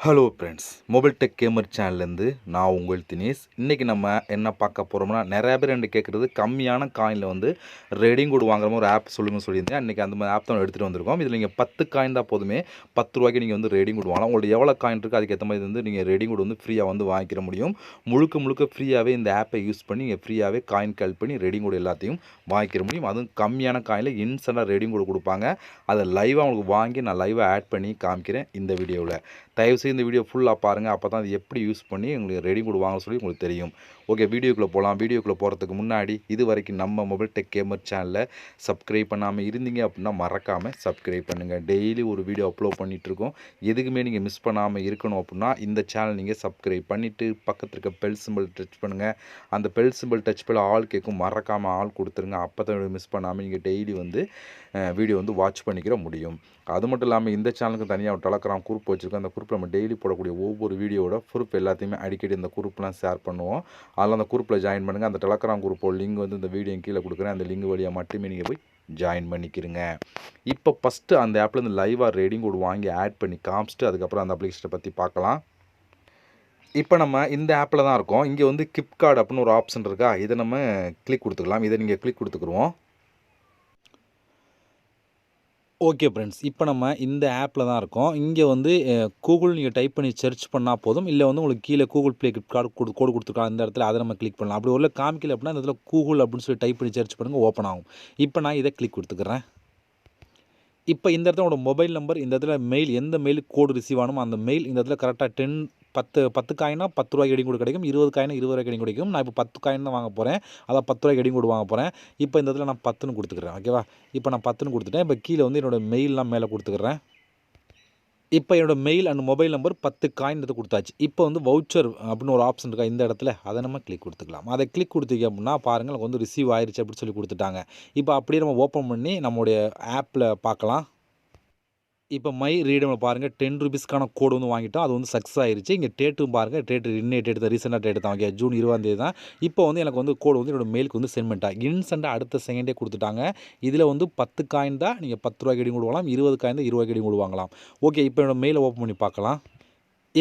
Hello friends, mobile tech gamer சேனல்லேருந்து நான் உங்கள் தினேஷ். இன்றைக்கி நம்ம என்ன பார்க்க போகிறோம்னா, நிறையா பேர் என்கிட்ட கேட்குறது கம்மியான காயினில் வந்து ரெடிங் கோட் வாங்குற மாதிரி ஒரு ஆப் சொல்லுங்கன்னு சொல்லியிருந்தேன். இன்றைக்கி அந்த மாதிரி ஆப் தான் எடுத்துகிட்டு வந்திருக்கோம். இதில் நீங்கள் 10 காயின் தான் போதுமே, 10 ரூபாய்க்கு நீங்கள் வந்து ரெடிங் கோட் வாங்கலாம். உங்களுக்கு எவ்வளோ காயின் இருக்குது அதுக்கேற்ற மாதிரி வந்து நீங்கள் ரெடிங் கோட் வந்து ஃப்ரீயாக வந்து வாங்கிக்கிற முடியும். முழுக்க ஃப்ரீயாகவே இந்த ஆப்பை யூஸ் பண்ணி நீங்கள் ஃப்ரீயாகவே காயின் கலெக்ட் பண்ணி ரெடிங் கோட் எல்லாத்தையும் வாங்கிக்கிற முடியும். அதுவும் கம்மியான காயினில் இன்ஸ்டண்ட்டாக ரெடிங் கோட் கொடுப்பாங்க. அதை லைவாக உங்களுக்கு வாங்கி நான் லைவாக ஆட் பண்ணி காமிக்கிறேன் இந்த வீடியோவில். தயவுசெய்து இந்த வீடியோ ஃபுல்லாக பாருங்கள். அப்போ தான் அது எப்படி யூஸ் பண்ணி உங்களுக்கு ரெடி கோட் வாங்க சொல்லி உங்களுக்கு தெரியும். ஓகே, வீடியோக்குள்ளே போகலாம். வீடியோக்குள்ளே போகிறதுக்கு முன்னாடி இது வரைக்கும் நம்ம மொபைல் டெக் கேமர் சேனலில் சப்ஸ்கிரைப் பண்ணாமல் இருந்தீங்க அப்படின்னா மறக்காமல் சப்ஸ்கிரைப் பண்ணுங்கள். டெய்லி ஒரு வீடியோ அப்லோட் பண்ணிகிட்ருக்கோம். எதுக்குமே நீங்கள் மிஸ் பண்ணாமல் இருக்கணும் அப்படின்னா இந்த சேனல் நீங்கள் சப்ஸ்கிரைப் பண்ணிவிட்டு பக்கத்தில் இருக்க பெல் சிம்பிள் டச் பண்ணுங்கள். அந்த பெல் சிம்பிள் டச் பண்ண ஆல் கேட்கும், மறக்காமல் ஆல் கொடுத்துருங்க. அப்போ தான் மிஸ் பண்ணாமல் நீங்கள் டெய்லி வந்து வீடியோ வந்து வாட்ச் பண்ணிக்கிற முடியும். அது மட்டும் இல்லாமல் இந்த சேனலுக்கு தனியாக ஒரு டெலகிராம் குரூப் வச்சுருக்கோம். அந்த குரூப்பில் நம்ம டெய்லி போடக்கூடிய ஒவ்வொரு வீடியோட ப்ரூஃப் எல்லாத்தையுமே அடிக்கடி இந்த குரூப்லாம் ஷேர் பண்ணுவோம். அதெல்லாம் அந்த குரூப்பில் ஜாயின் பண்ணுங்கள். அந்த டெலகிராம் குரூப்போட லிங்க் வந்து இந்த வீடியோ கீழே கொடுக்குறேன். அந்த லிங்க் வழியாக மட்டுமே நீங்கள் போய் ஜாயின் பண்ணிக்கிறங்க. இப்போ ஃபஸ்ட்டு அந்த ஆப்லேருந்து லைவாக ரெடிங் கோட் வாங்கி ஆட் பண்ணி காமிச்சிட்டு அதுக்கப்புறம் அந்த அப்ளிகேஷனை பற்றி பார்க்கலாம். இப்போ நம்ம இந்த ஆப்பில் தான் இருக்கோம். இங்கே வந்து கிப் கார்டு அப்படின்னு ஒரு ஆப்ஷன் இருக்கா, இதை நம்ம கிளிக் கொடுத்துக்கலாம். இதை நீங்கள் கிளிக் கொடுத்துக்குருவோம். ஓகே ஃப்ரெண்ட்ஸ், இப்போ நம்ம இந்த ஆப்பில் தான் இருக்கோம். இங்கே வந்து கூகுள் நீங்கள் டைப் பண்ணி சர்ச் பண்ணால் போதும். இல்லை வந்து உங்களுக்கு கீழே கூகுள் ப்ளே கார்டு கோடு கொடுத்துருக்காங்க, அந்த இடத்துல அதை நம்ம கிளிக் பண்ணலாம். அப்படி உள்ள காமிக்கல அப்படின்னா இந்த இடத்துல கூகுள் அப்படின்னு சொல்லி டைப் பண்ணி சர்ச் பண்ணுங்கள், ஓப்பன் ஆகும். இப்போ நான் இதை கிளிக் கொடுத்துக்கிறேன். இப்போ இந்த இடத்துல உங்களோட மொபைல் நம்பர், இந்த இடத்துல மெயில், எந்த மெயிலுக்கு கோடு ரிசீவ் ஆகணுமோ அந்த மெயில் இந்த இடத்துல கரெக்டாக 10 காயினா 10 ரூபாய்க்கு ரெடிங் கோட் கிடைக்கும். 20 காயினா 20 ரூபாய்க்கு ரெடிங் கோட் கிடைக்கும். நான் இப்போ 10 காயின் தான் வாங்க போகிறேன். அதான் 10 ரூபாய்க்கு ரெடிங் கோட் வாங்க போகிறேன். இப்போ இந்த இடத்துல நான் 10ன்னு கொடுத்துக்கிறேன். ஓகேவா? இப்போ நான் 10ன்னு கொடுத்துட்டேன். இப்போ கீழே வந்து என்னோடய மெயிலெலாம் மேலே கொடுத்துக்கிறேன். இப்போ என்னோடய mail and mobile number 10 coin எடுத்து கொடுத்தாச்சு. இப்போ வந்து வவுச்சர் அப்படின்னு ஒரு ஆப்ஷன் இருக்கா இந்த இடத்துல, அதை நம்ம கிளிக் கொடுத்துக்கலாம். அதை கிளிக் கொடுத்தீங்க அப்படின்னா பாருங்கள், எனக்கு வந்து ரிசீவ் ஆயிடுச்சு அப்படின்னு சொல்லி கொடுத்துட்டாங்க. இப்போ அப்படியே நம்ம ஓப்பன் பண்ணி நம்மளுடைய ஆப்பில் பார்க்கலாம். இப்போ மை ரீடமில் பாருங்கள், 10 ரூபீஸ்க்கான கோடு வந்து வாங்கிட்டோம். அது வந்து சக்ஸஸ் ஆயிருச்சு. இங்கே டேட்டும் பாருங்கள், இன்னைய டேட் தான், ரீசெண்டாக டேட் தான். ஓகே, ஜூன் 20 தான். இப்போ வந்து எனக்கு வந்து கோடு வந்து என்னோட மெயிலுக்கு வந்து சென்ட் பண்ணிட்டாங்க. இன்ஸ்டண்ட்டாக அடுத்த செகண்டே கொடுத்துட்டாங்க. இதில் வந்து 10 காயின் தான் நீங்கள் 10 ரூபாய்க்கு ரெடிங் கோட் வாங்கலாம், 20 காயின் தான் 20 ரூபாய்க்கு ரெடிங் கோட் வாங்கலாம். ஓகே, இப்போ என்னோட மெயிலை ஓப்பன் பண்ணி பார்க்கலாம்.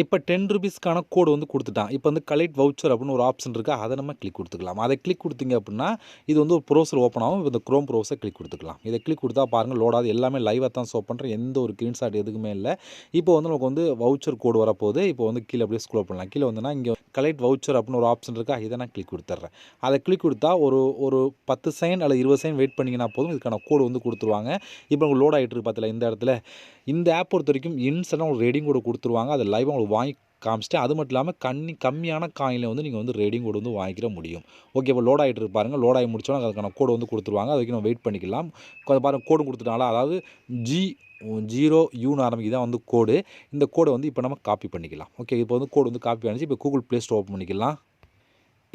இப்போ 10 ரூபீஸ்க்கான கோடு வந்து கொடுத்துட்டான். இப்போ வந்து கலெக்ட் வவுச்சர் அப்படின்னு ஒரு ஆப்ஷன் இருக்குது, அதை நம்ம கிளிக் கொடுத்துக்கலாம். அதை கிளிக் கொடுத்தீங்க அப்படின்னா இது வந்து ஒரு ப்ரௌசர் ஓப்பன் ஆகும். இந்த குரோம் ப்ரௌசர் கிளிக் கொடுத்துக்கலாம். இதை கிளிக் கொடுத்தா பாருங்கள் லோடாது, எல்லாமே லைவாக தான் ஷோ பண்ணுறேன். எந்த ஒரு ஸ்க்ரீன்ஷாட் எதுக்குமே இல்லை. இப்போ வந்து நமக்கு வந்து வவுச்சர் கோடு வரப்போகுது. இப்போ வந்து கீழே அப்படியே ஸ்க்ரோல் பண்ணலாம். கீழே வந்துன்னா இங்கே கலெக்ட் வவுச்சர் அப்படின்னு ஒரு ஆப்ஷன் இருக்கா, இதை நான் கிளிக் கொடுத்துட்றேன். அதை கிளிக் கொடுத்தா ஒரு 10 செகண்ட் அல்லது 20 செகண்ட் வெயிட் பண்ணிங்கன்னா போதும், இதுக்கான கோடு வந்து கொடுத்துருவாங்க. இப்போ உங்களுக்கு லோட் ஆகிட்டு இருக்கு பார்த்தீங்களா இந்த இடத்துல. இந்த ஆப் பொறுத்த வரைக்கும் இன்ஸ்டன்ட்டாக உங்களுக்கு ரெடிங் கோடு கொடுத்துருவாங்க. அதை லைவாக உங்களுக்கு வாங்கி காமிச்சிட்டு, அது மட்டும் இல்லாமல் கம்மியான காயினில் வந்து நீங்கள் வந்து ரெடிங் கோடு வந்து வாங்கிக்கிற முடியும். ஓகே, இப்போ லோட் ஆகிட்டு இருக்கு பாருங்கள். லோட் ஆகி முடிச்சோன்னா அதுக்கான கோடு வந்து கொடுத்துருவாங்க. அது வரைக்கும் நம்ம வெயிட் பண்ணிக்கலாம். கொஞ்சம் பாருங்கள், கோடு கொடுத்துட்டாங்களா, அதாவது G0Uன்னு ஆரம்பிக்கு தான் வந்து கோடு. இந்த கோடை வந்து இப்போ நம்ம காப்பி பண்ணிக்கலாம். ஓகே, இப்போ வந்து கோடு வந்து காப்பி ஆனிச்சு. இப்போ கூகுள் ப்ளே ஸ்டோர் ஓப்பன் பண்ணிக்கலாம்.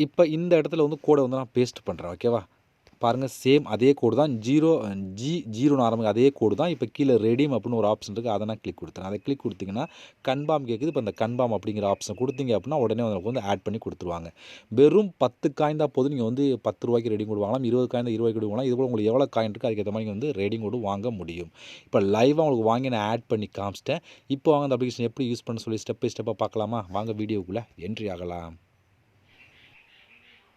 இப்போ இந்த இடத்துல வந்து கோடை வந்து நான் பேஸ்ட் பண்ணுறேன். ஓகேவா? பாருங்கள், சேம் அதே கோடு தான், G0ன்னு ஆரம்பிக்கும் அதே கோடு தான். இப்போ கீழே ரெடீம் அப்படின்னு ஒரு ஆப்ஷன் இருக்குது, அதை நான் கிளிக் கொடுத்துறேன். அதை கிளிக் கொடுத்தீங்கன்னா கன்ஃபார்ம் கேட்குது. இப்போ அந்த கன்ஃபார்ம் அப்படிங்கிற ஆப்ஷன் கொடுத்தீங்க அப்படின்னா உடனே உங்களுக்கு வந்து ஆட் பண்ணி கொடுத்துருவாங்க. வெறும் 10 காயின் தான் போதும். நீங்கள் வந்து 10 ரூபாய்க்கு ரெடிங் கோட் வாங்கலாம், 20 காயின் தான் 20 ரூபாய்க்கு வாங்கலாம். இதுபோல் உங்களுக்கு எவ்வளோ காயின் இருக்குது அதுக்கேற்ற மாதிரி வந்து ரெடிங் கோடு வாங்க முடியும். இப்போ லைவாக உங்களுக்கு வாங்கி நான் ஆட் பண்ணி காமிச்சிட்டேன். இப்போ வாங்க அந்த அப்ளிகேஷன் எப்படி யூஸ் பண்ண சொல்லி ஸ்டெப் பை ஸ்டெப்பாக பார்க்கலாமா? வாங்க வீடியோக்குள்ளே என்ட்ரி ஆகலாம்.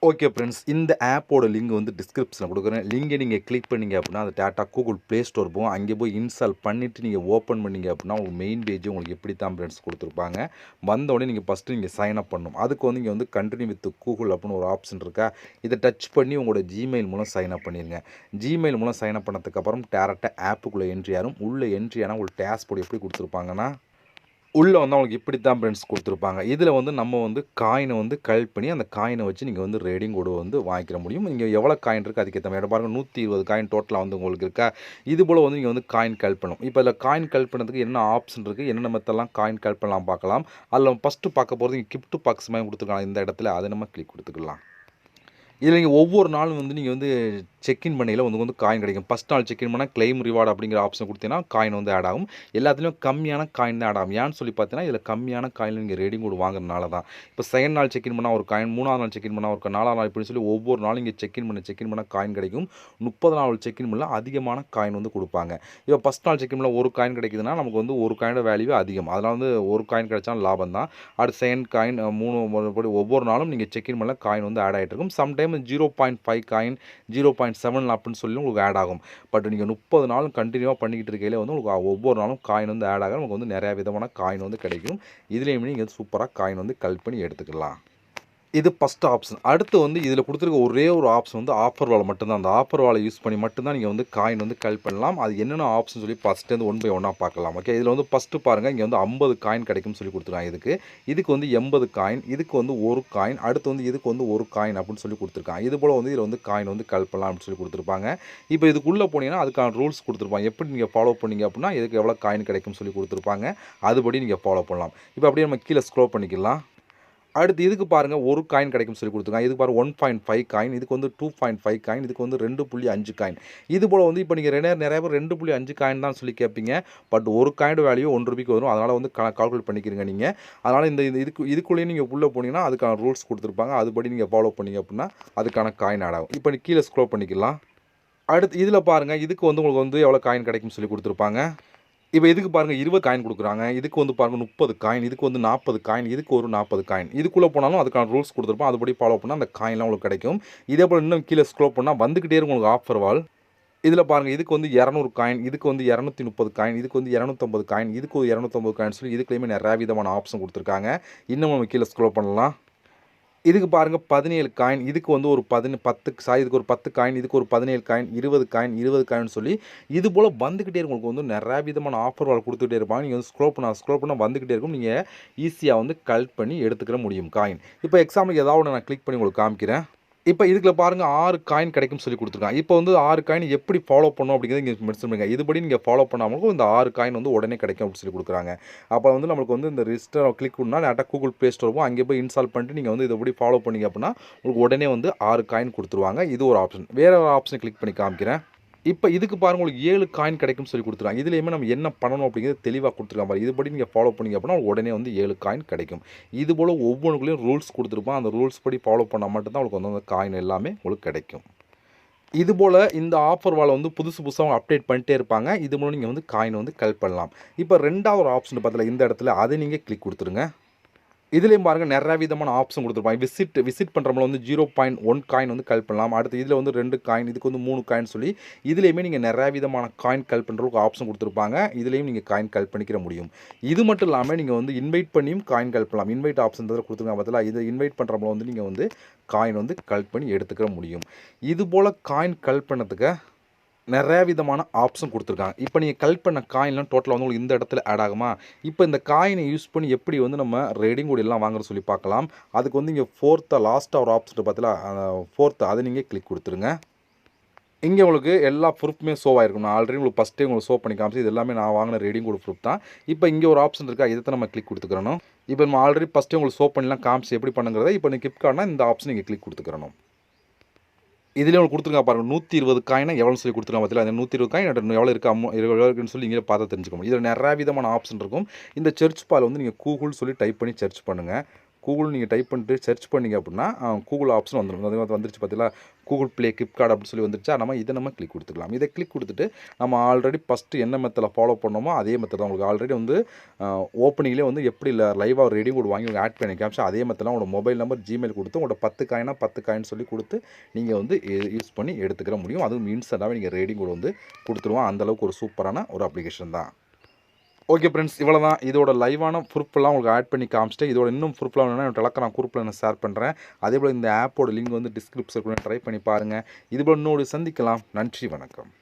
ஓகே ஃப்ரெண்ட்ஸ், இந்த ஆப்போட லிங்க் வந்து டிஸ்கிரிப்ஷனில் கொடுக்குறேன். லிங்கை நீங்கள் கிளிக் பண்ணிங்க அப்படின்னா அது டேட்டா கூகுள் ப்ளே ஸ்டோர் போகும். அங்கே போய் இன்ஸ்டால் பண்ணிவிட்டு நீங்கள் ஓப்பன் பண்ணிங்க அப்படின்னா உங்களுக்கு மெயின் பேஜ் உங்களுக்கு எப்படி தான் ஃப்ரெண்ட்ஸ் கொடுத்துருப்பாங்க. வந்தோடனே நீங்கள் ஃபஸ்ட்டு நீங்கள் சைன் அப் பண்ணணும். அதுக்கு வந்து இங்கே வந்து கண்டினியூ வித் கூகுள் அப்படின்னு ஒரு ஆப்ஷன் இருக்கா, இதை டச் பண்ணி உங்களோட ஜிமெயில் மூலம் சைன் அப் பண்ணிடுங்க. ஜிமெயில் மூலம் சைன் அப் பண்ணதுக்கப்புறம் டேரெக்டாக ஆப்புக்குள்ளே என்ட்ரி ஆகும். உள்ளே என்ட்ரி ஆனால் உங்களுக்கு டேஷ்போர்டு எப்படி கொடுத்துருப்பாங்கன்னா உள்ளே வந்து அவங்களுக்கு இப்படி தான் ஃப்ரெண்ட்ஸ் கொடுத்துருப்பாங்க. இதில் வந்து நம்ம வந்து காயினை வந்து கலெக்ட் பண்ணி அந்த காயினை வச்சு நீங்கள் வந்து ரெடிங் கோடு வந்து வாங்கிக்கிற முடியும். இங்கே எவ்வளோ காயின் இருக்குது அதுக்கேற்ற மாதிரி பாருங்கள், 120 காயின் டோட்டலாக வந்து உங்களுக்கு இருக்கா. இது போல் வந்து நீங்கள் வந்து காயின் கலெக்ட் பண்ணணும். இப்போ இதில் காயின் கலெக்ட் பண்ணுறதுக்கு என்ன ஆப்ஷன் இருக்குது, என்னென்ன மெத்தட்லாம் காயின் கலெக்ட் பண்ணலாம் பார்க்கலாம். அதில் ஃபஸ்ட்டு பார்க்க போகிறது இங்கே கிஃப்ட் பாக்ஸ் மாதிரி கொடுத்துருக்காங்க இந்த இடத்துல, அதை நம்ம கிளிக் கொடுத்துக்கலாம். இதில் நீங்கள் ஒவ்வொரு நாளும் வந்து நீங்கள் வந்து செக்இன் பண்ணையில் வந்து காயின் கிடைக்கும். ஃபஸ்ட் நாள் செக்இன் பண்ணால் கிளைம் ரிவார்டு அப்படிங்கிற ஆப்ஷன் கொடுத்தீங்கன்னா காயின் வந்து ஆட் ஆகும். எல்லாத்துலேயும் கம்மியான காயின் தான் ஆட் ஆகும். ஏன்னு சொல்லி பார்த்தீங்கன்னா இதில் கம்மியான காயின் நீங்கள் ரேடிங் கோட் வாங்குறதுனால தான். இப்போ செகண்ட் நாள் செக்இன் பண்ணால் ஒரு காயின், 3ஆவது நாள் செக்இன் பண்ணால் ஒரு 4ஆவது நாள் இப்படின்னு சொல்லி ஒவ்வொரு நாளும் இங்கே செக்இன் பண்ண காயின் கிடைக்கும். 30 நாள் செக்இன் பண்ணால் அதிகமான காயின் வந்து கொடுப்பாங்க. இப்போ ஃபஸ்ட் நாள் செக்இன் பண்ணால் ஒரு காயின் கிடைக்குதுன்னா நமக்கு வந்து ஒரு காயினோட வேல்யூ அதிகம். அதனால் வந்து ஒரு காயின் கிடைச்சாலும் லாபம் தான். அடுத்து செகண்ட் காயின் 3 ஒவ்வொரு நாளும் நீங்கள் செக்இன் பண்ண காயின் வந்து ஆட் ஆகிட்டு இருக்கும். சம்டைம் 0.5 காயின் 0.7 அப்படின்னு சொல்லி உங்களுக்கு ஆட் ஆகும். பட் நீங்கள் 30 நாளும் கண்டினியூவாக பண்ணிக்கிட்டு இருக்கையிலே வந்து உங்களுக்கு ஒவ்வொரு நாளும் காயின் வந்து ஆட் ஆக நமக்கு வந்து நிறையா விதமான காயின் வந்து கிடைக்கும். இதுலேயுமே நீங்கள் சூப்பராக காயின் வந்து கலெக்ட் பண்ணி எடுத்துக்கலாம். இது ஃபஸ்ட் ஆப்ஷன். அடுத்து வந்து இதில் கொடுத்துருக்க ஒரே ஒரு ஆப்ஷன் வந்து ஆஃபர் வாலை மட்டும்தான். அந்த ஆஃபர் வாலை யூஸ் பண்ணி மட்டும்தான் நீங்கள் வந்து காயின் வந்து கலெக்ட் பண்ணலாம். அது என்னென்ன ஆப்ஷன் சொல்லி ஃபஸ்ட்டு ஒன் பை ஒன்னாக பார்க்கலாம். ஓகே, இதில் வந்து ஃபஸ்ட்டு பாருங்கள், இங்கே வந்து 50 காயின் கிடைக்கும்னு சொல்லி கொடுத்துருக்காங்க. இதுக்கு வந்து 80 காயின், இதுக்கு வந்து 1 காயின், அடுத்து வந்து இதுக்கு வந்து 1 காயின் அப்படின்னு சொல்லி கொடுத்துருக்காங்க. இது போல் வந்து இதில் வந்து காயின் வந்து கலெக்ட் பண்ணலாம் அப்படின்னு சொல்லி கொடுத்துருப்பாங்க. இப்போ இதுக்குள்ளே போனீங்கன்னா அதுக்கான ரூல்ஸ் கொடுத்துருப்பாங்க. எப்படி நீங்கள் ஃபாலோ பண்ணீங்க அப்படின்னா இதுக்கு எவ்வளோ காயின் கிடைக்கும்னு சொல்லி கொடுத்துருப்பாங்க. அதுபடி நீங்கள் ஃபாலோ பண்ணலாம். இப்போ அப்படியே நம்ம கீழே ஸ்க்ரோல் பண்ணிக்கலாம். அடுத்து இதுக்கு பாருங்கள், 1 காயின் கிடைக்கும் சொல்லி கொடுத்துருக்காங்க. இதுக்கு பாருங்கள் 1.5 காயின், இதுக்கு வந்து 2.5 காயின், இதுக்கு வந்து 2.5 காயின். இது போல் வந்து இப்போ நீங்கள் நிறைய பேர் 2.5 காயின் தான் சொல்லி கேட்பீங்க. பட் ஒரு காயினோட வேல்யூ ₹1 வரும். அதனால் வந்து கால்குலேட் பண்ணிக்கிறீங்க நீங்கள். அதனால் இதுக்குள்ளேயே நீங்கள் உள்ளே போனீங்கன்னா அதுக்கான ரூல்ஸ் கொடுத்துருப்பாங்க. அதுபடி நீங்கள் ஃபாலோ பண்ணீங்க அப்படின்னா அதுக்கான காயின் ஆட் ஆகும். இப்போ கீழே ஸ்க்ரோல் பண்ணிக்கலாம். அடுத்து இதில் பாருங்கள், இதுக்கு வந்து உங்களுக்கு வந்து எவ்வளோ காயின் கிடைக்கும்னு சொல்லி கொடுத்துருப்பாங்க. இப்போ இதுக்கு பாருங்கள் 20 காயின் கொடுக்குறாங்க. இதுக்கு வந்து பாருங்கள் 30 காயின், இதுக்கு வந்து 40 காயின், இதுக்கு ஒரு 40 காயின். இதுக்குள்ளே போனாலும் அதுக்கான ரூல்ஸ் கொடுத்துருப்போம். அதுபடி ஃபாலோ பண்ணால் அந்த காயின்லாம் உங்களுக்கு கிடைக்கும். இதே போல் இன்னும் கீழே ஸ்க்ரோல் பண்ணால் வந்துக்கிட்டே இருக்கும் உங்களுக்கு ஆஃபர் வால். இதில் பாருங்கள், இதுக்கு வந்து 200 காயின், இதுக்கு வந்து 230 காயின், இதுக்கு வந்து 250 காயின், இதுக்கு ஒரு 250 காயின் சொல்லி இதுக்குலேயுமே நிறையா விதமான ஆப்ஷன் கொடுத்துருக்காங்க. இன்னும் நம்ம கீழே ஸ்க்ரோல் பண்ணலாம். இதுக்கு பாருங்கள் 17 காயின், இதுக்கு வந்து ஒரு 10 இதுக்கு ஒரு 10 காயின், இதுக்கு ஒரு 17 காயின், 20 காயின், 20 காயின் சொல்லி இது போல் வந்துக்கிட்டே இருக்கும். உங்களுக்கு வந்து நிறையா விதமான ஆஃபர் வால் கொடுத்துக்கிட்டே இருப்பாங்க. நீங்கள் வந்து ஸ்க்ரோல் பண்ணால் வந்துக்கிட்டே இருக்கும். நீங்கள் ஈஸியாக வந்து கலெக்ட் பண்ணி எடுத்துக்கிற முடியும் காயின். இப்போ எக்ஸாம்பிளுக்கு ஏதாவது ஒன்று நான் கிளிக் பண்ணி உங்களுக்கு காமிக்கிறேன். இப்போ இதுக்குள்ள பாருங்கள் 6 காயின் கிடைக்கும்னு சொல்லி கொடுத்துருக்காங்க. இப்போ வந்து 6 காயின் எப்படி ஃபாலோ பண்ணணும் அப்படிங்கிறது இங்கே மென்ஷன் பண்ணுங்க. இதுபடி நீங்கள் ஃபாலோ பண்ணாமலும் இந்த 6 காயின் வந்து உடனே கிடைக்கும் அப்படின்னு சொல்லி கொடுக்குறாங்க. அப்போ வந்து நம்மளுக்கு வந்து இந்த ரிஜிஸ்டர் கிளிக் பண்ணால் டேட்டா கூகுள் ப்ளே ஸ்டோர் போகும். அங்கே போய் இன்ஸ்டால் பண்ணிட்டு நீங்கள் வந்து இதுபடி ஃபாலோ பண்ணிங்க அப்படின்னா உங்களுக்கு உடனே வந்து 6 காயின் கொடுத்துருவாங்க. இது ஒரு ஆப்ஷன். வேறு ஒரு ஆப்ஷனை கிளிக் பண்ணி காமிக்கிறேன். இப்போ இதுக்கு பாருங்கள் உங்களுக்கு 7 காயின் கிடைக்கும்னு சொல்லி கொடுத்துருக்காங்க. இதுலேயுமே நம்ம என்ன பண்ணணும் அப்படிங்கிறது தெளிவாக கொடுத்துருக்காங்க பாருங்கள். இதுபடி நீங்கள் ஃபாலோ பண்ணிங்க அப்படின்னா உடனே வந்து 7 காயின் கிடைக்கும். இது போல் ஒவ்வொன்றுக்குள்ளேயும் ரூல்ஸ் கொடுத்துருப்போம். அந்த ரூல்ஸ் படி ஃபாலோ பண்ணால் மட்டும்தான் உங்களுக்கு வந்து அந்த காயின் எல்லாமே உங்களுக்கு கிடைக்கும். இதுபோல் இந்த ஆஃபர் வாலை வந்து புதுசாக அப்டேட் பண்ணிட்டே இருப்பாங்க. இது மூலம் நீங்கள் வந்து காயின் வந்து கலெக்ட் பண்ணலாம். இப்போ ரெண்டாவது ஒரு ஆப்ஷன் பார்த்தீங்களா இந்த இடத்துல, அதை நீங்கள் கிளிக் கொடுத்துருங்க. இதுலேயும் பாருங்கள் நிறையா விதமான ஆப்ஷன் கொடுத்துருப்பாங்க. விசிட் பண்ணுறவங்கள வந்து 0.1 காயின் வந்து கலெக்ட் பண்ணலாம். அடுத்து இதில் வந்து 2 காயின், இதுக்கு வந்து 3 காயின் சொல்லி இதுலேயுமே நீங்கள் நிறையா விதமான காயின் கலெக்ட் பண்ணுறதுக்கு ஆப்ஷன் கொடுத்துருப்பாங்க. இதுலேயும் நீங்கள் காயின் கலெக்ட் பண்ணிக்கிற முடியும். இது மட்டும் இல்லாமல் நீங்கள் வந்து இன்வைட் பண்ணியும் காயின் கலெக்ட் பண்ணலாம். இன்வைட் ஆப்ஷன் கொடுத்துருக்காங்க பார்த்தீங்களா, இதை இன்வைட் பண்ணுறவங்கள வந்து நீங்கள் வந்து காயின் வந்து கலெக்ட் பண்ணி எடுத்துக்கிற முடியும். இது போல் காயின் கலெக்ட் பண்ணதுக்கு நிறையா விதமான ஆப்ஷன் கொடுத்துருக்காங்க. இப்போ நீங்கள் கலெக்ட் பண்ண காயின்லாம் டோட்டலாக வந்து உங்களுக்கு இந்த இடத்துல ஆட் ஆகுமா? இப்போ இந்த காயினை யூஸ் பண்ணி எப்படி வந்து நம்ம ரேடிங் கோட் எல்லாம் வாங்குற சொல்லி பார்க்கலாம். அதுக்கு வந்து இங்கே லாஸ்ட்டாக ஒரு ஆப்ஷன் பார்த்தீங்களா, 4th அதை நீங்கள் கிளிக் கொடுத்துருங்க. இங்கே உங்களுக்கு எல்லா ப்ரூஃப்மே ஷோ ஆகிருக்கும். நான் ஆல்ரெடி உங்களுக்கு ஃபஸ்ட்டே உங்களுக்கு ஷோ பண்ணி காமிச்சு இது எல்லாமே நான் வாங்கின ரேடிங் கோட் ப்ரூஃப் தான். இப்போ இங்கே ஒரு ஆப்ஷன் இருக்கா, இதை நம்ம கிளிக் கொடுத்துக்கிறணும். இப்போ நம்ம ஆல்ரெடி ஃபஸ்ட்டே உங்களுக்கு ஷோ பண்ணிலாம் காமிச்சு எப்படி பண்ணுங்கிறத இப்போ நீங்கள் கிளிப்கார்ட்னா இந்த ஆப்ஷன் நீங்கள் கிளிக் கொடுத்துக்கிறணும். இதிலே உங்களுக்கு கொடுத்துருங்க பாருங்கள், 120 காயினா எவ்வளோன்னு சொல்லி கொடுத்துருக்காங்க பார்த்தீங்களா. அந்த 120 காயின் எவ்வளோ இருக்கா, எவ்வளோ இருக்குன்னு சொல்லி இங்கே பார்த்தா தெரிஞ்சுக்க முடியும். இதில் நிறையா விதமான ஆப்ஷன் இருக்கும். இந்த சர்ச் பால் வந்து நீங்கள் கூகுள் சொல்லி டைப் பண்ணி சர்ச் பண்ணுங்கள். கூகுள் நீங்கள் டைப் பண்ணிட்டு சர்ச் பண்ணிங்க அப்படின்னா கூகுள் ஆப்ஷன் வந்துடும். அது வந்துருச்சு பார்த்தீங்களா, கூகுள் ப்ளே கிளிப்கார்ட் அப்படின்னு சொல்லி வந்துருச்சா. நம்ம கிளிக் கொடுத்துக்கலாம். இதை கிளிக் கொடுத்துட்டு நம்ம ஆல்ரெடி ஃபஸ்ட்டு என்ன மெத்தடில் ஃபாலோ பண்ணோமோ அதே மெத்தட் தான் உங்களுக்கு ஆல்ரெடி வந்து ஓப்பனிங்லேயே வந்து எப்படி லைவாக ரேடிங் கோட் வாங்கி ஆட் பண்ணி காமிச்சா அதே மெத்தடில் உங்களோட மொபைல் நம்பர் ஜிமெயில் கொடுத்து உங்களோட 10 காயினா 10 காயின் சொல்லி கொடுத்து நீங்கள் வந்து யூஸ் பண்ணி எடுத்துக்கிற முடியும். அதுவும் இன்ஸ்டண்ட்டாகவே நீங்கள் ரேடிங் கோட் வந்து கொடுத்துருவோம். அந்தளவுக்கு ஒரு சூப்பரான ஒரு அப்ளிகேஷன் தான். ஓகே ஃப்ரெண்ட்ஸ், இவ்வளோ தான். இதோட லைவான ப்ரூஃப்லாம் உங்களுக்கு ஆட் பண்ணி காமிச்சிட்டு இதோட இன்னும் ப்ரூஃப்லாம் வேணும்னா டெலகிராம் குரூப்பில் நான் ஷேர் பண்ணுறேன். அதேபோல் இந்த ஆப்போட லிங்க் வந்து டிஸ்கிரிப்ஷனில் ட்ரை பண்ணி பாருங்கள். இதுபோல் இன்னொரு சந்திக்கலாம். நன்றி, வணக்கம்.